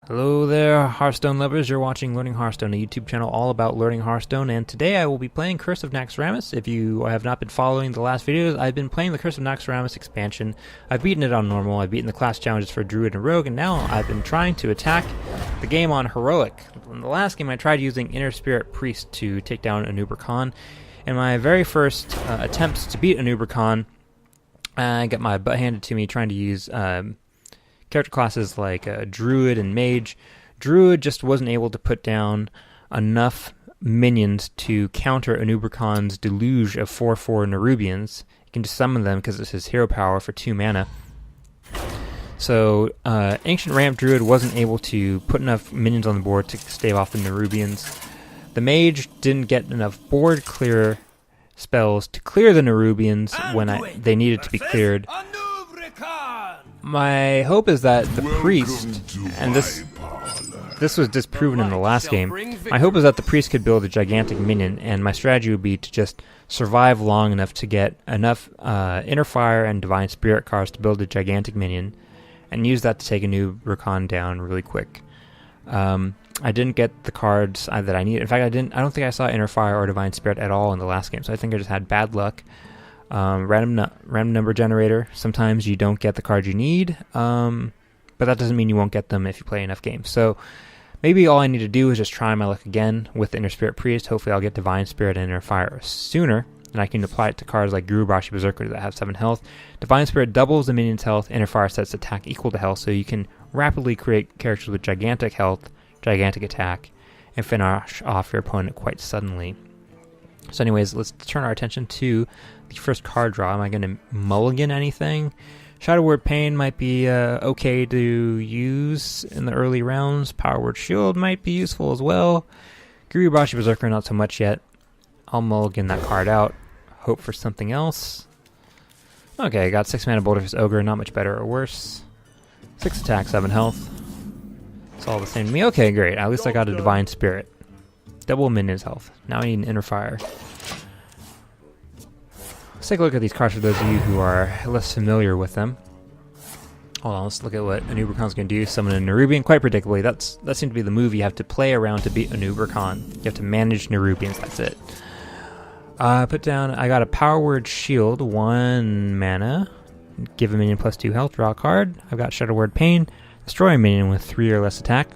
Hello there, Hearthstone lovers. You're watching Learning Hearthstone, a YouTube channel all about learning Hearthstone, and today I will be playing Curse of Naxxramus. If you have not been following the last videos, I've been playing the Curse of Naxxramus expansion. I've beaten it on normal, I've beaten the class challenges for Druid and Rogue, and now I've been trying to attack the game on Heroic. In the last game I tried using Inner Spirit Priest to take down Anub'Rekhan. In my very first attempts to beat Anub'Rekhan, I got my butt handed to me trying to use character classes like Druid and Mage. Druid just wasn't able to put down enough minions to counter Anub'Rekhan's deluge of 4/4 Nerubians. You can just summon them because it's his hero power for 2 mana. So Ancient Ramp Druid wasn't able to put enough minions on the board to stave off the Nerubians. The Mage didn't get enough board clear spells to clear the Nerubians when they needed to be cleared. My hope is that the Priest, and this was disproven in the last game, my hope is that the Priest could build a gigantic minion, and my strategy would be to just survive long enough to get enough Inner Fire and Divine Spirit cards to build a gigantic minion, and use that to take Anub'Rekhan down really quick. I didn't get the cards that I needed. In fact, I don't think I saw Inner Fire or Divine Spirit at all in the last game, so I think I just had bad luck. Random number generator. Sometimes you don't get the card you need, but that doesn't mean you won't get them if you play enough games. So maybe all I need to do is just try my luck again with Inner Spirit Priest. Hopefully I'll get Divine Spirit and Inner Fire sooner, and I can apply it to cards like Gurubashi Berserker that have 7 health. Divine Spirit doubles the minion's health. Inner Fire sets attack equal to health, so you can rapidly create characters with gigantic health, gigantic attack, and finish off your opponent quite suddenly. So anyways, let's turn our attention to the first card draw. Am I going to mulligan anything? Shadow Word Pain might be okay to use in the early rounds. Power Word Shield might be useful as well. Gurubashi Berserker, not so much yet. I'll mulligan that card out. Hope for something else. Okay, I got 6 mana Boulder Fist Ogre, not much better or worse. 6 attack, 7 health. It's all the same to me. Okay, great. At least I got a Divine Spirit. Double minion's health. Now I need an Inner Fire. Let's take a look at these cards for those of you who are less familiar with them. Hold on, let's look at what Anub'Rekhan's going to do. Summon a Nerubian, quite predictably. That seems to be the move. You have to play around to beat Anub'Rekhan. You have to manage Nerubians, that's it. I got a Power Word Shield, 1 mana. Give a minion +2 health, draw a card. I've got Shadow Word Pain. Destroy a minion with 3 or less attack.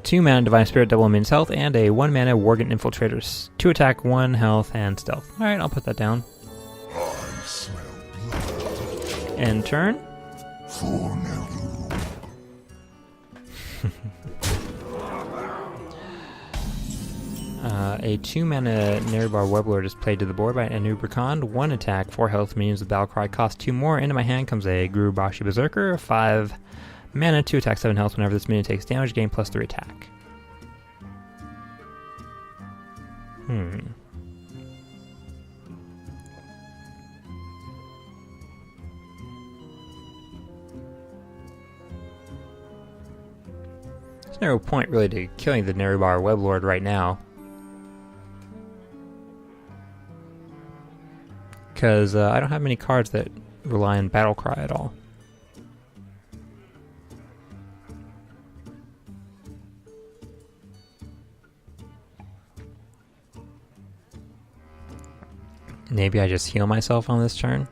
2 mana Divine Spirit, double a minion's health, and a 1 mana Worgen Infiltrator, 2 attack, 1 health, and stealth. Alright, I'll put that down. End turn. A 2 mana Nerubar Weblord is played to the board by Anub'Rekhan. 1 attack, 4 health, minions with Battle Cry cost 2 more. Into my hand comes a Gurubashi Berserker, 5 mana, 2 attack, 7 health. Whenever this minion takes damage, gain +3 attack. There's no point really to killing the Nerubar Weblord right now, because I don't have many cards that rely on Battle Cry at all. Maybe I just heal myself on this turn.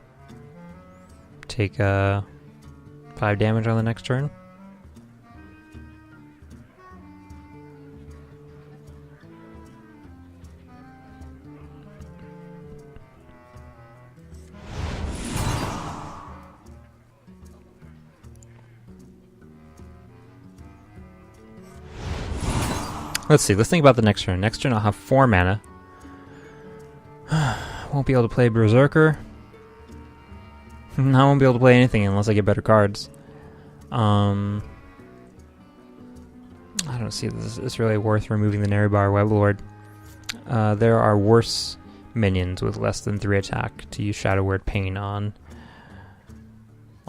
Take 5 damage on the next turn. Let's see, let's think about the next turn. Next turn I'll have 4 mana. Won't be able to play Berserker. I won't be able to play anything unless I get better cards. I don't see this is really worth removing the Nerubar Weblord. There are worse minions with less than 3 attack to use Shadow Word Pain on.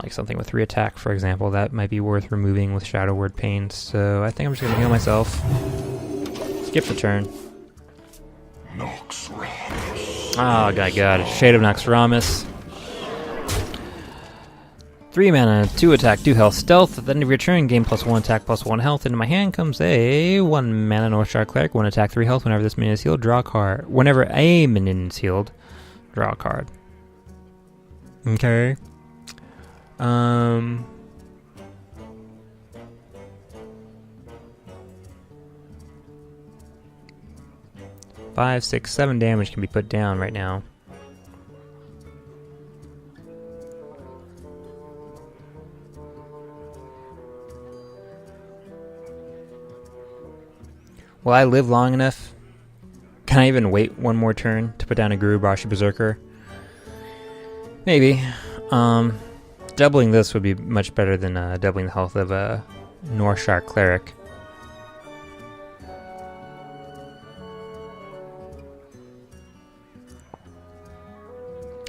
Like something with 3 attack, for example. That might be worth removing with Shadow Word Pain. So I think I'm just going to heal myself. Skip the turn. Oh, God, Shade of Naxxramus. 3 mana, 2 attack, 2 health, stealth. At the end of your turn, gain +1 attack, +1 health. Into my hand comes a 1 mana Northshire Cleric, 1 attack, 3 health. Whenever this minion is healed, draw a card. Whenever a minion is healed, draw a card. Okay. 5, 6, 7 damage can be put down right now. Will I live long enough? Can I even wait one more turn to put down a Gurubashi Berserker? Maybe. Doubling this would be much better than doubling the health of a Northshire Cleric.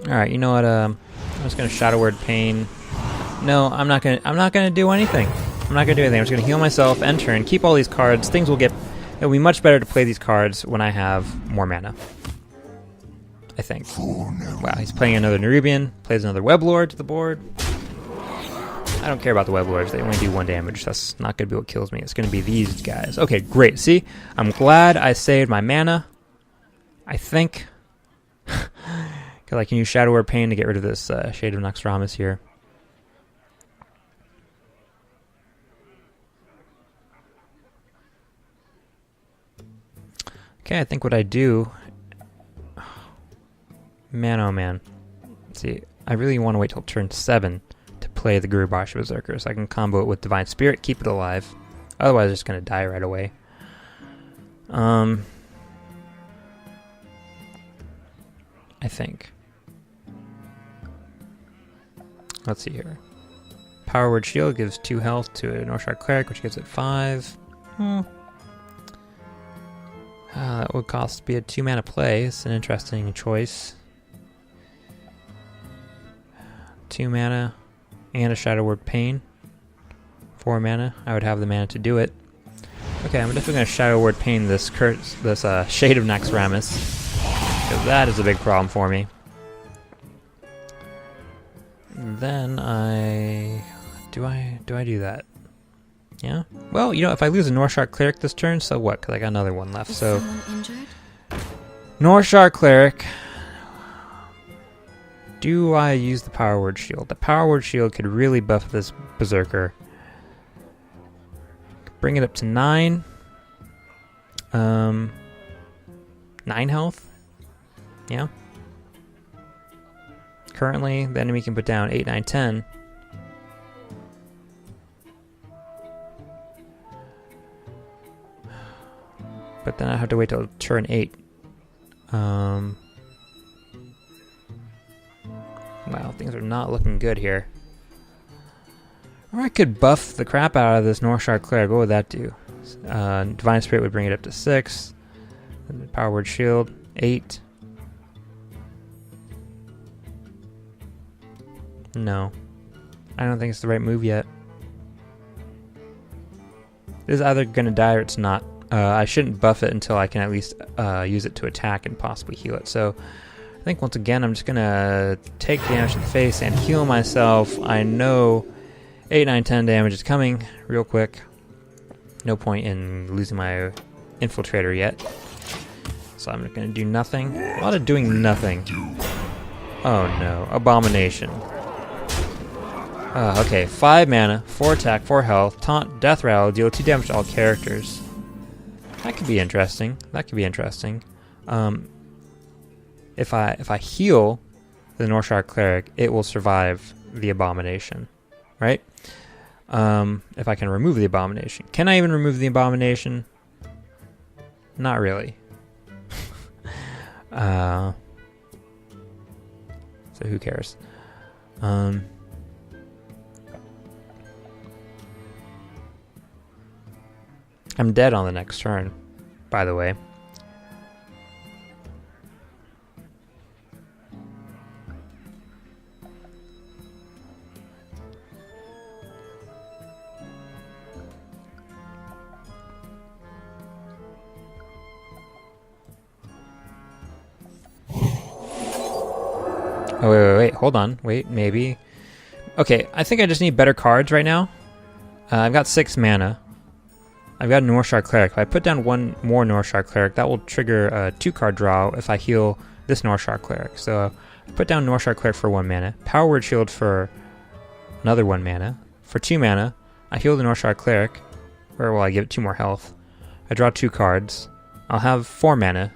Alright, you know what, I'm just gonna Shadow Word Pain. No, I'm not gonna do anything. I'm not gonna do anything. I'm just gonna heal myself, end turn, keep all these cards. It'll be much better to play these cards when I have more mana. I think. Wow, he's playing another Nerubian, plays another Weblord to the board. I don't care about the Weblords, they only do 1 damage. That's not gonna be what kills me. It's gonna be these guys. Okay, great. See? I'm glad I saved my mana. I think. Because I can use Shadow Word Pain to get rid of this Shade of Naxxramus here. Okay, I think what I do... Man, oh man. Let's see, I really want to wait till turn 7 to play the Gurubashi Berserker, so I can combo it with Divine Spirit, keep it alive. Otherwise, it's just going to die right away. I think. Let's see here. Power Word Shield gives 2 health to a Northshire Cleric, which gives it 5. That would cost to be a 2 mana play. It's an interesting choice. 2 mana and a Shadow Word Pain. 4 mana. I would have the mana to do it. Okay, I'm definitely going to Shadow Word Pain this Shade of Naxxramus, because that is a big problem for me. Then do I do that? Yeah. Well, you know, if I lose a Northshire Cleric this turn, so what? Because I got another one left. So Northshire Cleric. Do I use the Power Word Shield? The Power Word Shield could really buff this Berserker. Bring it up to 9. 9 health. Yeah. Currently, the enemy can put down 8, 9, 10. But then I have to wait till turn 8. Wow, things are not looking good here. Or I could buff the crap out of this Northshire Cleric. What would that do? Divine Spirit would bring it up to 6. And Power Word Shield, 8. No. I don't think it's the right move yet. It is either going to die or it's not. I shouldn't buff it until I can at least use it to attack and possibly heal it. So I think once again I'm just going to take damage to the face and heal myself. I know 8, 9, 10 damage is coming real quick. No point in losing my Infiltrator yet. So I'm going to do nothing. A lot of doing nothing. Oh no. Abomination. Okay, 5 mana, 4 attack, 4 health, taunt, death rattle, deal 2 damage to all characters. That could be interesting. That could be interesting. If I heal the Northshire Cleric, it will survive the Abomination, right? If I can remove the Abomination. Can I even remove the Abomination? Not really. So who cares? I'm dead on the next turn, by the way. Oh, wait, hold on. Wait, maybe Okay, I think I just need better cards right now. I've got 6 mana. I've got a Northshire Cleric. If I put down one more Northshire Cleric, that will trigger a 2-card draw if I heal this Northshire Cleric. So I put down Northshire Cleric for 1 mana. Power Word Shield for another 1 mana. For 2 mana, I heal the Northshire Cleric. Or will I give it 2 more health? I draw 2 cards. I'll have 4 mana.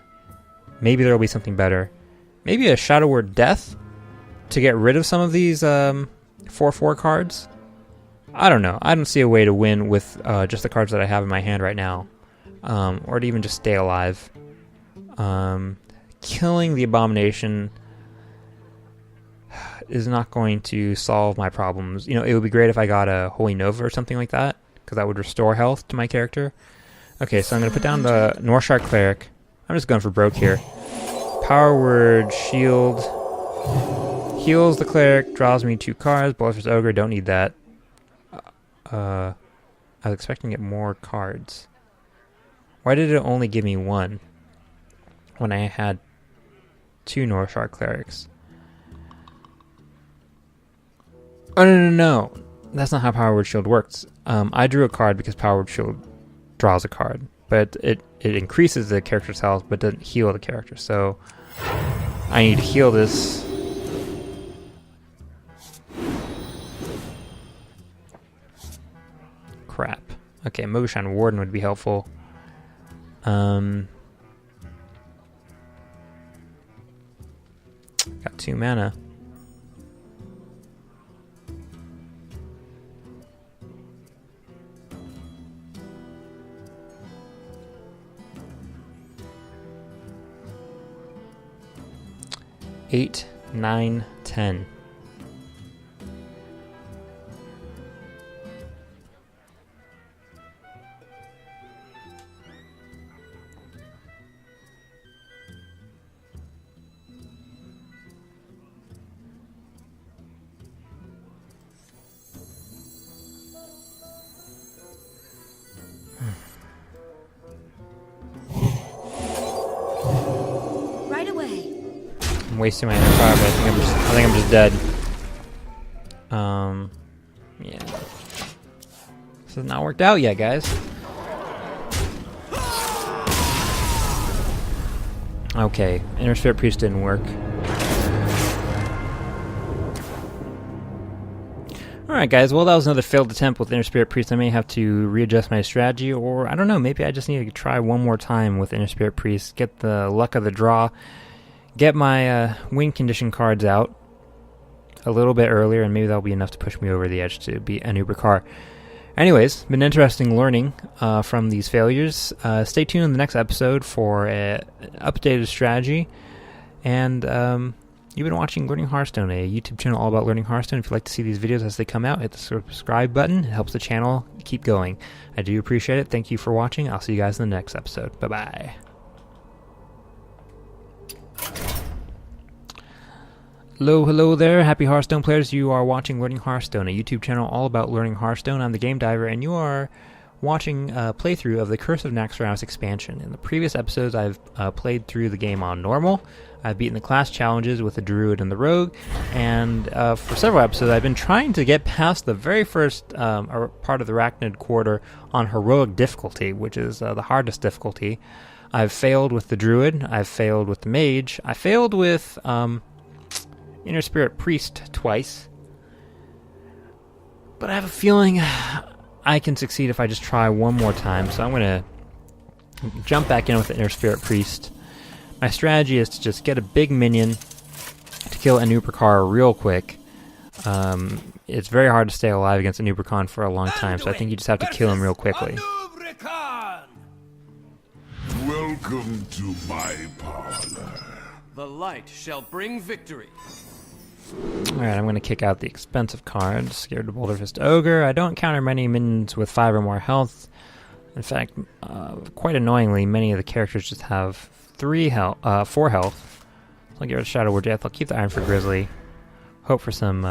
Maybe there will be something better. Maybe a Shadow Word Death to get rid of some of these 4/4 cards. I don't know. I don't see a way to win with just the cards that I have in my hand right now. Or to even just stay alive. Killing the Abomination is not going to solve my problems. You know, it would be great if I got a Holy Nova or something like that, because that would restore health to my character. Okay, so I'm going to put down the Northshire Cleric. I'm just going for broke here. Power Word Shield. Heals the Cleric, draws me 2 cards. Bloodthirst Ogre, don't need that. I was expecting to get more cards. Why did it only give me 1 when I had 2 Northshire Clerics? Oh, no. That's not how Power Word Shield works. I drew a card because Power Word Shield draws a card. But it increases the character's health, but doesn't heal the character. So I need to heal this. Crap. Okay, Mogoshan Warden would be helpful. Got 2 mana. Eight, 9, 10. I'm wasting my inner fire, but I think I'm just dead. Yeah. This has not worked out yet, guys. Okay, Inner Spirit Priest didn't work. Alright guys, well that was another failed attempt with Inner Spirit Priest. I may have to readjust my strategy, or I don't know, maybe I just need to try one more time with Inner Spirit Priest, get the luck of the draw, get my win condition cards out a little bit earlier, and maybe that'll be enough to push me over the edge to beat Anub'Rekhan. Anyways, been interesting learning from these failures. Stay tuned in the next episode for an updated strategy. And you've been watching Learning Hearthstone, a YouTube channel all about learning Hearthstone. If you'd like to see these videos as they come out, hit the subscribe button. It helps the channel keep going. I do appreciate it. Thank you for watching. I'll see you guys in the next episode. Bye-bye. Hello there, happy Hearthstone players. You are watching Learning Hearthstone, a YouTube channel all about learning Hearthstone. I'm the Game Diver, and you are watching a playthrough of the Curse of Naxxramus expansion. In the previous episodes, I've played through the game on normal. I've beaten the class challenges with the Druid and the Rogue, and for several episodes, I've been trying to get past the very first part of the Arachnid quarter on heroic difficulty, which is the hardest difficulty. I've failed with the Druid, I've failed with the Mage, I failed with Inner Spirit Priest twice, but I have a feeling I can succeed if I just try one more time, so I'm going to jump back in with the Inner Spirit Priest. My strategy is to just get a big minion to kill Anub'Rekhan real quick. It's very hard to stay alive against Anub'Rekhan for a long time, so I think you just have to kill him real quickly. Welcome to my parlor. The light shall bring victory. Alright, I'm going to kick out the expensive cards. Scared to Bloodthirst Ogre. I don't encounter many minions with 5 or more health. In fact, quite annoyingly, many of the characters just have 4 health. So I'll get rid of Shadow Word Death. I'll keep the Iron for Grizzly. Hope for some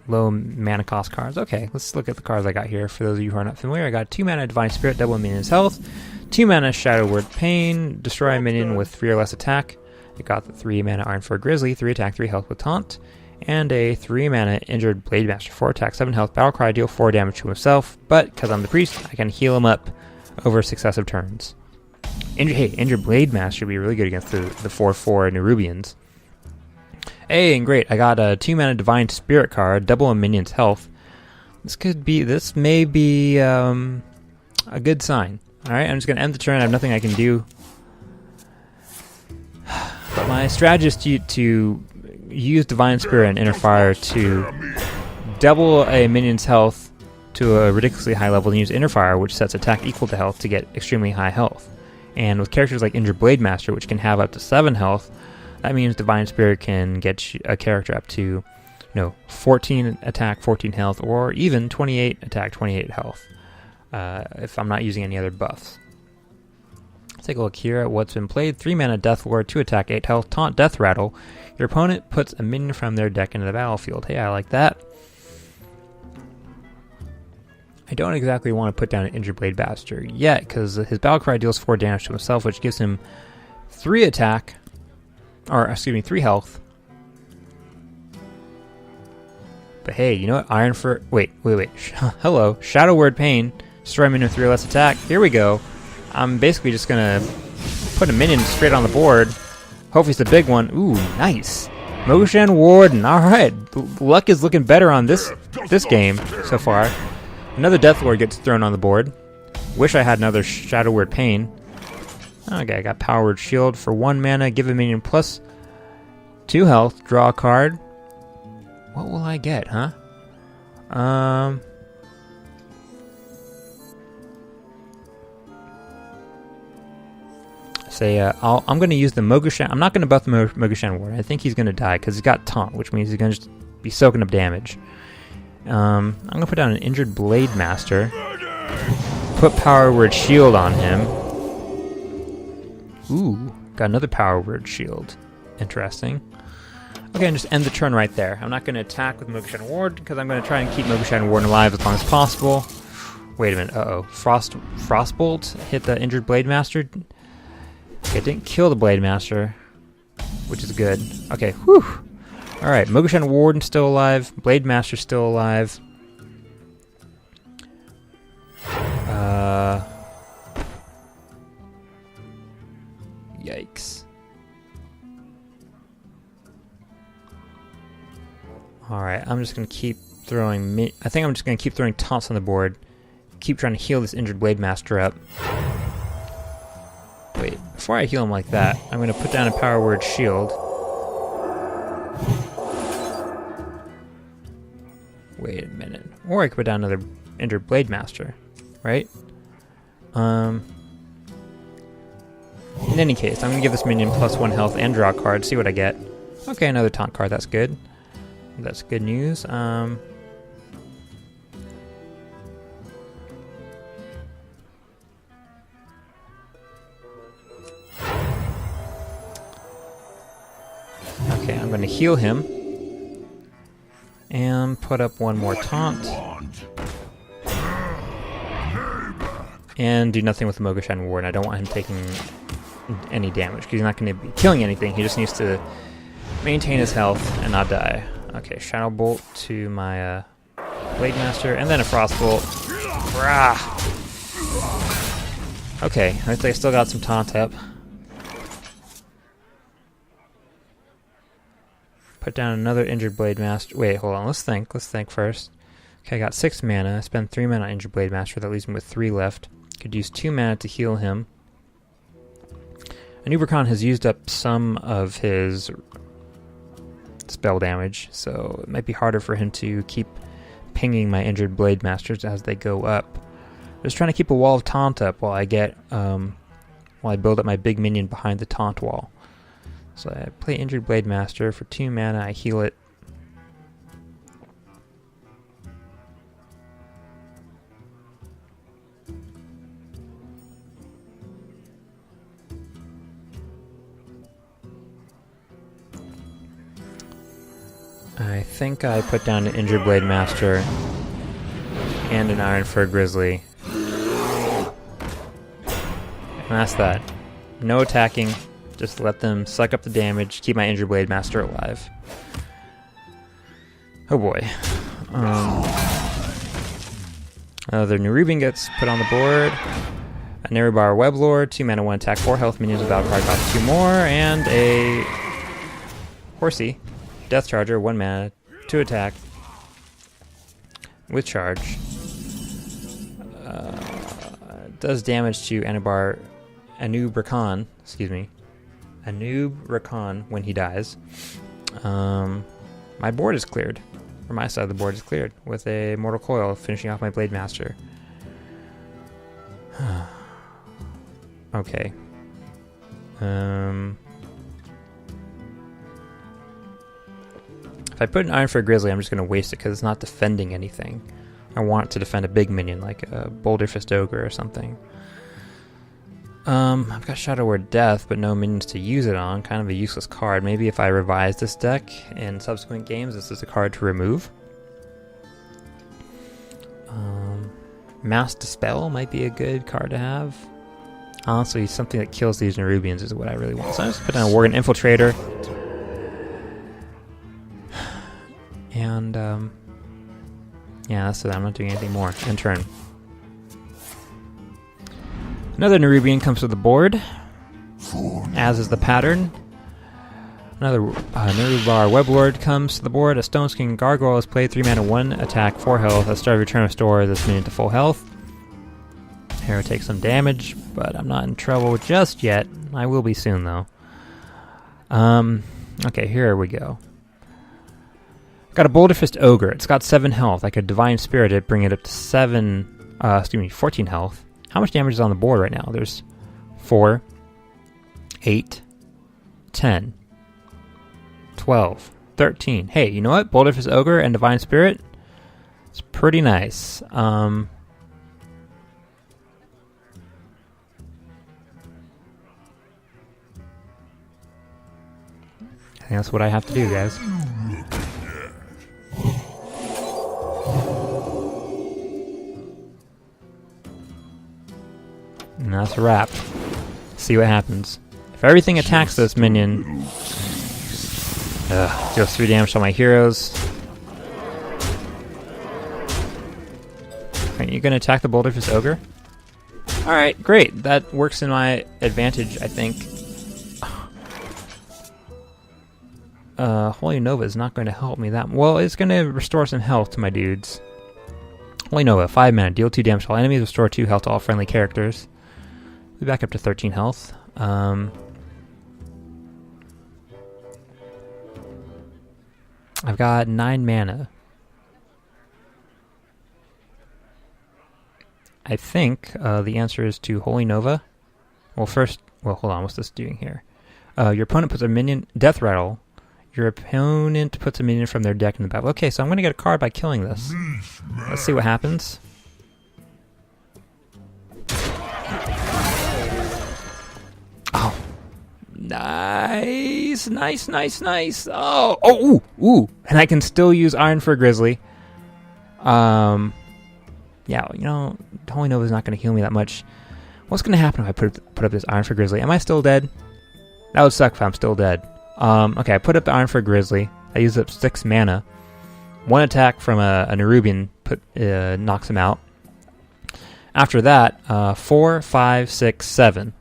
low mana cost cards. Okay, let's look at the cards I got here. For those of you who are not familiar, I got 2 mana Divine Spirit, double a minion's health. 2 mana Shadow Word Pain, destroy a minion with 3 or less attack. I got the 3 mana Iron for Grizzly, 3 attack, 3 health with Taunt. And a 3-mana Injured Blade Master, 4 attack, 7 health, battle cry, deal 4 damage to himself, but because I'm the priest, I can heal him up over successive turns. Injured Blade Master would be really good against the 4/4 Nerubians. Hey, and great, I got a 2-mana Divine Spirit card, double a minion's health. This may be a good sign. Alright, I'm just going to end the turn, I have nothing I can do. But my strategy is to use Divine Spirit and Inner Fire to double a minion's health to a ridiculously high level and use Inner Fire, which sets attack equal to health, to get extremely high health. And with characters like Injured Blade Master, which can have up to 7 health, that means Divine Spirit can get a character up to 14 attack, 14 health, or even 28 attack, 28 health, if I'm not using any other buffs. Let's take a look here at what's been played. 3-mana Death Lord, 2 attack, 8 health, taunt, Death Rattle. Your opponent puts a minion from their deck into the battlefield. Hey, I like that. I don't exactly want to put down an Injured Blade Master yet, because his battle cry deals 4 damage to himself, which gives him 3 attack, or excuse me, 3 health. But hey, you know what? Wait. Hello. Shadow Word Pain. Destroy minion with 3 or less attack. Here we go. I'm basically just gonna put a minion straight on the board. Hopefully it's a big one. Ooh, nice. Mogushan Warden. Alright. Luck is looking better on this game so far. Another Death Lord gets thrown on the board. Wish I had another Shadow Word Pain. Okay, I got Power Word Shield for 1 mana. Give a minion plus 2 health. Draw a card. What will I get, huh? I'm going to use the Mogushan. I'm not going to buff the Mogushan Warden. I think he's going to die because he's got taunt, which means he's going to just be soaking up damage. I'm going to put down an Injured Blade Master. Put Power Word Shield on him. Ooh, got another Power Word Shield. Interesting. Okay, and just end the turn right there. I'm not going to attack with Mogushan Warden because I'm going to try and keep Mogushan Warden alive as long as possible. Wait a minute. Frostbolt hit the Injured Blade Master. Okay, it didn't kill the Blade Master, which is good. Okay, whew. Alright, Mogushan Warden still alive. Blade Master still alive. Yikes. Alright, I'm just going to keep throwing... I think I'm just going to keep throwing taunts on the board. Keep trying to heal this Injured Blade Master up. Wait, before I heal him like that, I'm going to put down a Power Word Shield. Wait a minute. Or I could put down another Injured Blade Master, right? In any case, I'm going to give this minion plus 1 health and draw a card, see what I get. Okay, another taunt card, that's good. That's good news. Okay, I'm going to heal him. And put up 1 more taunt. And do nothing with the Mogushan Warden. I don't want him taking any damage, because he's not going to be killing anything. He just needs to maintain his health and not die. Okay, Shadow Bolt to my Blade Master, and then a Frostbolt. Rah! Okay, I think I still got some taunt up. Put down another Injured Blade Master. Wait, hold on, let's think first. Okay, I got 6 mana. I spent 3 mana on Injured Blade Master. That leaves me with 3 left. Could use 2 mana to heal him. Anub'Rekhan has used up some of his spell damage, so it might be harder for him to keep pinging my Injured Blade Masters as they go up. Just trying to keep a wall of taunt up while I build up my big minion behind the taunt wall. So I play Injured Blade Master for 2 mana, I heal it. I think I put down an Injured Blade Master and an Ironfur Grizzly. And that's that. No attacking, just let them suck up the damage, keep my Injured Blade Master alive. Oh boy. Another Nerubian gets put on the board. A Nerubar Weblord, 2 mana, 1 attack, 4 health, minions with battle card cost 2 more, and a Horsey, Death Charger, 1 mana, 2 attack, with charge. Does damage to Anub'Rekhan, Anub'Rekhan when he dies. My board is cleared, or my side of the board is cleared, with a Mortal Coil finishing off my Blade Master. Okay. If I put an Iron for a Grizzly, I'm just going to waste it because it's not defending anything. I want it to defend a big minion like a Boulder Fist Ogre or something. I've got Shadow Word Death, but no minions to use it on. Kind of a useless card. Maybe if I revise this deck in subsequent games, this is a card to remove. Mass Dispel might be a good card to have. Honestly, something that kills these Nerubians is what I really want. So I'm just putting on a Worgen Infiltrator. And, yeah, that's it. I'm not doing anything more. End turn. Another Nerubian comes to the board, as is the pattern. Another Nerubar Weblord comes to the board. A Stone Skin Gargoyle is played, 3 mana, 1 attack, 4 health. At the start of your turn, restore this minion to full health. Hero takes some damage, but I'm not in trouble just yet. I will be soon, though. Okay, here we go. Got a Boulder Fist Ogre. It's got 7 health. I could Divine Spirit it, bring it up to 14 health. How much damage is on the board right now? There's 4, 8, 10, 12, 13. Hey, you know what? Boulder Fist Ogre and Divine Spirit. It's pretty nice. I think that's what I have to do, guys. And that's a wrap. See what happens. If everything attacks this minion, deals 3 damage to my heroes. Are you going to attack the Boulder Fist Ogre? Alright, great. That works in my advantage, I think. Holy Nova is not going to help me that well. It's going to restore some health to my dudes. Holy Nova, 5 mana, deal 2 damage to all enemies, restore 2 health to all friendly characters. We'll be back up to 13 health. I've got 9 mana. I think the answer is to Holy Nova. Well, hold on, what's this doing here? Your opponent puts a minion, Death Rattle. Your opponent puts a minion from their deck in the battle. Okay, so I'm going to get a card by killing this. Let's see what happens. Oh. Nice, nice, nice, nice. Oh, ooh. And I can still use Iron for a Grizzly. Yeah, you know, Holy Nova is not going to heal me that much. What's going to happen if I put up this Iron for Grizzly? Am I still dead? That would suck if I'm still dead. Okay, I put up the Iron for a Grizzly. I used up 6 mana. 1 attack from a Nerubian knocks him out. After that, 4, 5, 6, 7.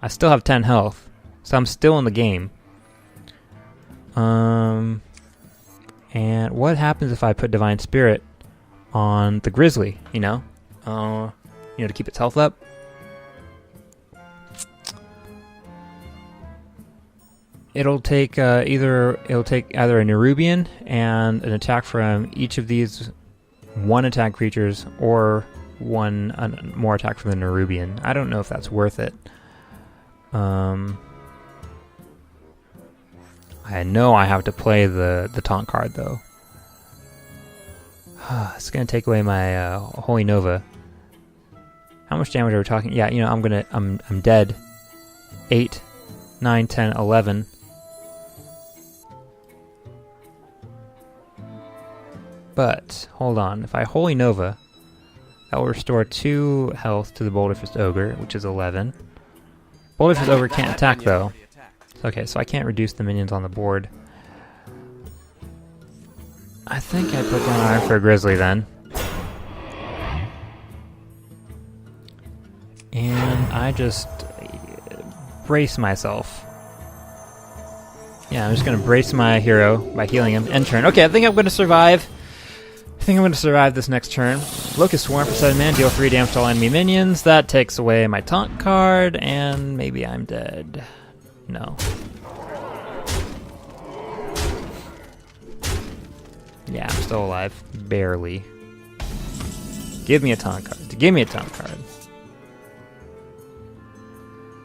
I still have 10 health, so I'm still in the game. And what happens if I put Divine Spirit on the Grizzly, to keep its health up? It'll take either a Nerubian and an attack from each of these 1 attack creatures, or 1 more attack from the Nerubian. I don't know if that's worth it. I know I have to play the taunt card though. It's gonna take away my Holy Nova. How much damage are we talking? Yeah, I'm dead. 8, 9, 10, 11. But, hold on, if I Holy Nova, that will restore 2 health to the Boulder Fist Ogre, which is 11. Boulder Fist Ogre can't attack, though. Okay, so I can't reduce the minions on the board. I think I put down Iron for a Grizzly then. And I just brace myself. Yeah, I'm just gonna brace my hero by healing him. End turn. Okay, I think I'm gonna survive. I think I'm gonna survive this next turn. Locust Swarm for 7 mana, deal 3 damage to all enemy minions. That takes away my taunt card, and maybe I'm dead. No. Yeah, I'm still alive. Barely. Give me a taunt card. Give me a taunt card.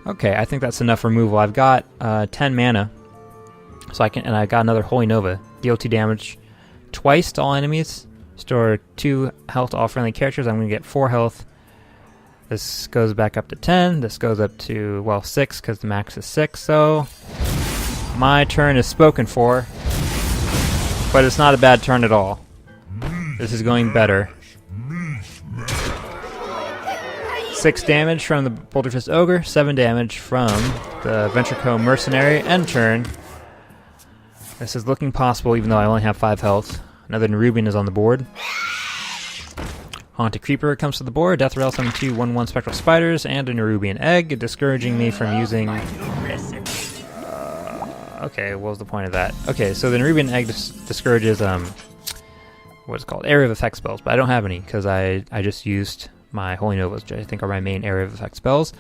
Okay, I think that's enough removal. I've got 10 mana. So I can, and I got another Holy Nova. Deal 2 damage twice to all enemies. Store 2 health to all friendly characters. I'm going to get 4 health. This goes back up to 10. This goes up to, well, 6 because the max is 6. So my turn is spoken for. But it's not a bad turn at all. This is going better. 6 damage from the Boulder Fist Ogre. 7 damage from the Ventrico Mercenary. End turn. This is looking possible even though I only have 5 health. Another Nerubian is on the board. Haunted Creeper comes to the board. Death Rattle summon 2 1/1 Spectral Spiders and a Nerubian Egg, discouraging me from using... okay, what was the point of that? Okay, so the Nerubian Egg discourages, what's it called? Area of Effect spells, but I don't have any because I just used my Holy Novas, which I think are my main Area of Effect spells.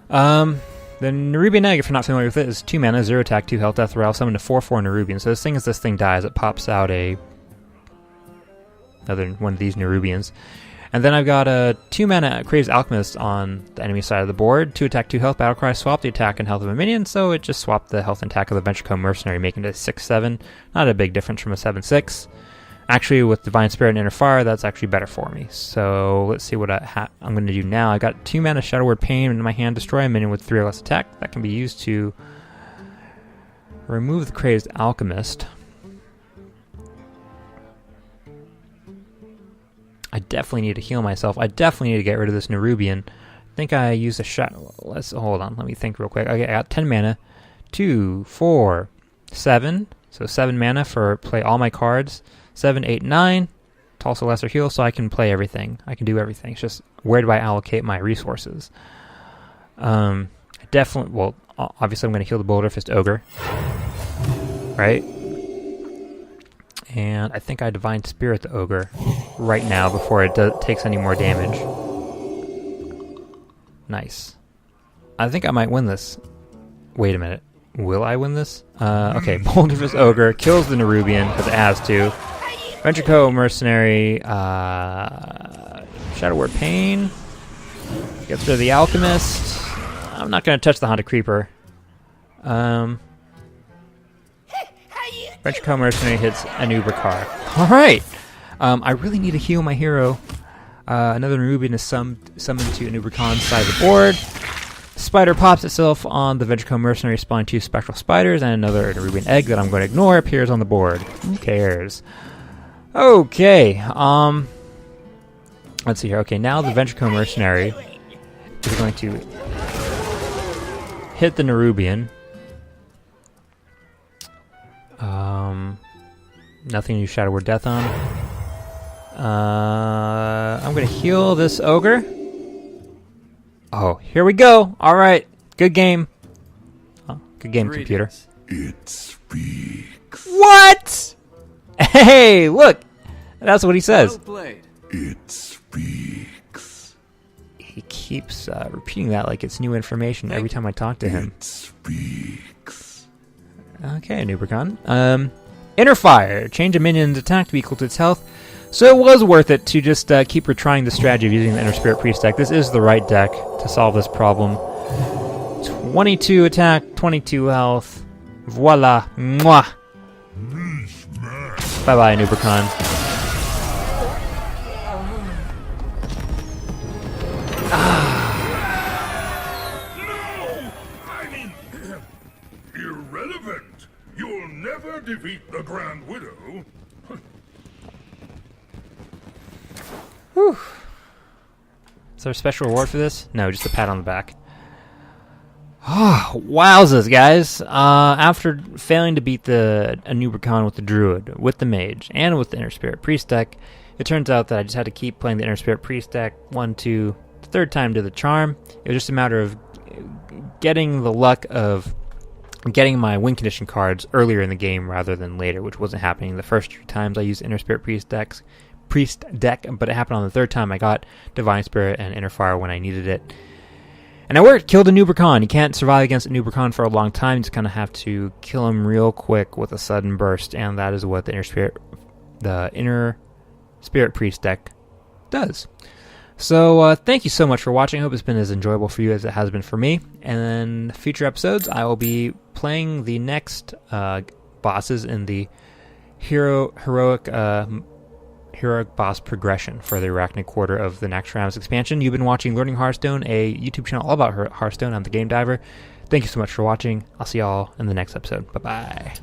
The Nerubian Egg, if you're not familiar with it, is 2 mana, 0 attack, 2 health, death rattle, summon to 4/4 Nerubian. So as this thing dies, it pops out another one of these Nerubians. And then I've got a 2 mana Craves Alchemist on the enemy side of the board. 2 attack, 2 health, Battlecry, swap the attack and health of a minion, so it just swapped the health and attack of the Ventrico Mercenary, making it a 6/7. Not a big difference from a 7/6. Actually, with Divine Spirit and Inner Fire, that's actually better for me. So let's see what I'm going to do now. I got 2 mana Shadow Word Pain in my hand. Destroy a minion with 3 or less attack. That can be used to remove the Crazed Alchemist. I definitely need to heal myself. I definitely need to get rid of this Nerubian. I think I used a shot. Hold on. Let me think real quick. Okay, I got 10 mana. 2, 4, 7. So 7 mana for play all my cards. 7, 8, 9. It's also lesser heal, so I can play everything. I can do everything. It's just where do I allocate my resources? I definitely, well, obviously I'm going to heal the Boulder Fist Ogre. Right? And I think I Divine Spirit the Ogre right now before it takes any more damage. Nice. I think I might win this. Wait a minute. Will I win this? Okay, Boulder Fist Ogre kills the Nerubian because it has to. Ventrico Mercenary, Shadow Word Pain, gets rid of the Alchemist. I'm not going to touch the Haunted Creeper. Ventrico Mercenary hits Anub'Rekhan. Alright! I really need to heal my hero. Another Nerubian is summoned to Anub'Rekhan's side of the board. Spider pops itself on the Ventrico Mercenary, spawning 2 Spectral Spiders, and another Nerubian Egg that I'm going to ignore appears on the board. Who cares? Okay, let's see here. Okay, now the Ventrico Mercenary is going to hit the Nerubian. Nothing to use Shadow Word Death on. I'm going to heal this Ogre. Oh, here we go. All right, good game. Oh, good game, computer. It speaks. What? Hey, look! That's what he says. Well played. It speaks. He keeps repeating that like it's new information every time I talk to him. It speaks. Okay, Anub'Rekhan. Inner Fire. Change a minion's attack to be equal to its health. So it was worth it to just keep retrying the strategy of using the Inner Spirit Priest deck. This is the right deck to solve this problem. 22 attack, 22 health. Voila. Mwah. Bye-bye, Anub'Rekhan. Irrelevant. You'll never defeat the Grand Widow. Whew. Is there a special reward for this? No, just a pat on the back. Wowzers, guys. After failing to beat the Anub'Rekhan with the Druid, with the Mage, and with the Inner Spirit Priest deck, it turns out that I just had to keep playing the Inner Spirit Priest deck 1, 2, the third time to the charm. It was just a matter of getting the luck of getting my win condition cards earlier in the game rather than later, which wasn't happening the first 2 times I used Inner Spirit Priest deck, but it happened on the third time. I got Divine Spirit and Inner Fire when I needed it. And it worked, killed Anub'Rekhan. You can't survive against Anub'Rekhan for a long time. You just kind of have to kill him real quick with a sudden burst, and that is what the Inner Spirit Priest deck does. So thank you so much for watching. I hope it's been as enjoyable for you as it has been for me. And then future episodes, I will be playing the next bosses in the heroic boss progression for the Arachnid quarter of the Naxxramus expansion. You've been watching Learning Hearthstone, a YouTube channel all about Hearthstone. I'm the Game Diver. Thank you so much for watching. I'll see y'all in the next episode. Bye-bye.